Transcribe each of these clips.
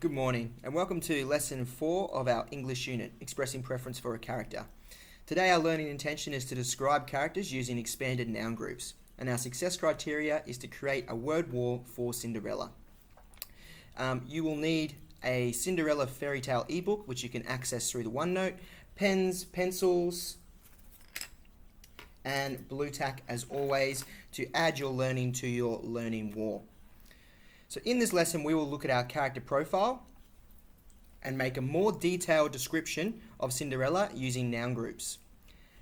Good morning and welcome to lesson 4 of our English unit, expressing preference for a character. Today our learning intention is to describe characters using expanded noun groups, and our success criteria is to create a word wall for Cinderella. You will need a Cinderella fairy tale ebook which you can access through the OneNote, pens, pencils and blue tack as always to add your learning to your learning wall. So in this lesson we will look at our character profile and make a more detailed description of Cinderella using noun groups.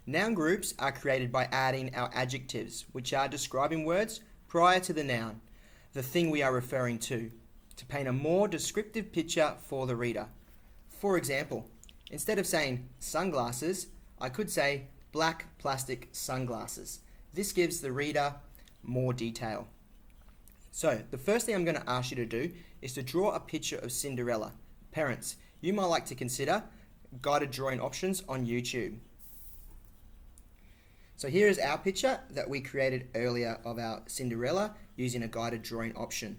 Noun groups are created by adding our adjectives, which are describing words prior to the noun, the thing we are referring to paint a more descriptive picture for the reader. For example, instead of saying sunglasses, I could say black plastic sunglasses. This gives the reader more detail. So, the first thing I'm going to ask you to do is to draw a picture of Cinderella. Parents, you might like to consider guided drawing options on YouTube. So here is our picture that we created earlier of our Cinderella using a guided drawing option.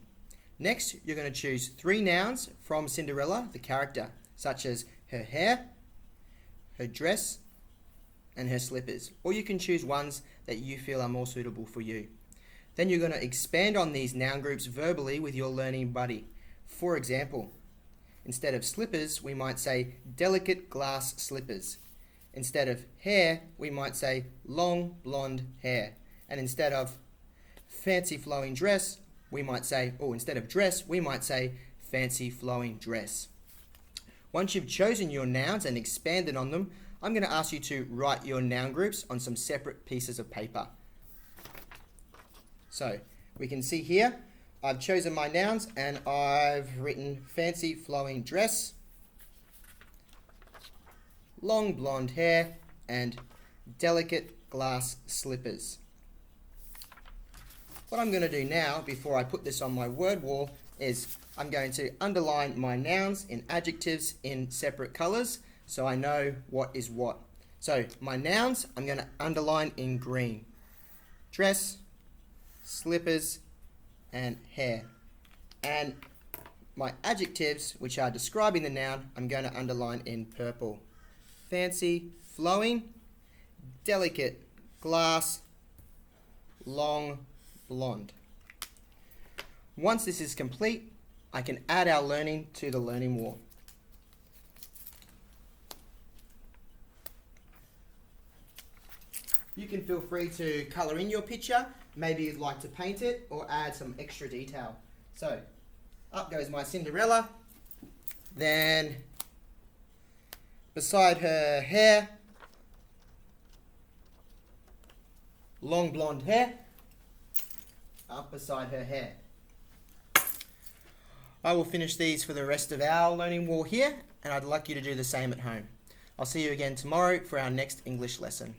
Next, you're going to choose 3 nouns from Cinderella, the character, such as her hair, her dress, and her slippers. Or you can choose ones that you feel are more suitable for you. Then you're going to expand on these noun groups verbally with your learning buddy. For example, instead of slippers, we might say delicate glass slippers. Instead of hair, we might say long blonde hair. And instead of fancy flowing dress, we might say, or instead of dress, we might say fancy flowing dress. Once you've chosen your nouns and expanded on them, I'm going to ask you to write your noun groups on some separate pieces of paper. So, we can see here, I've chosen my nouns and I've written fancy flowing dress, long blonde hair, and delicate glass slippers. What I'm going to do now, before I put this on my word wall, is I'm going to underline my nouns in adjectives in separate colours so I know what is what. So, my nouns I'm going to underline in green. Dress, slippers, and hair. And my adjectives, which are describing the noun, I'm going to underline in purple. Fancy, flowing, delicate, glass, long, blonde. Once this is complete, I can add our learning to the learning wall. You can feel free to colour in your picture. Maybe you'd like to paint it or add some extra detail. So, up goes my Cinderella. Then, beside her hair, long blonde hair, up beside her hair. I will finish these for the rest of our learning wall here, and I'd like you to do the same at home. I'll see you again tomorrow for our next English lesson.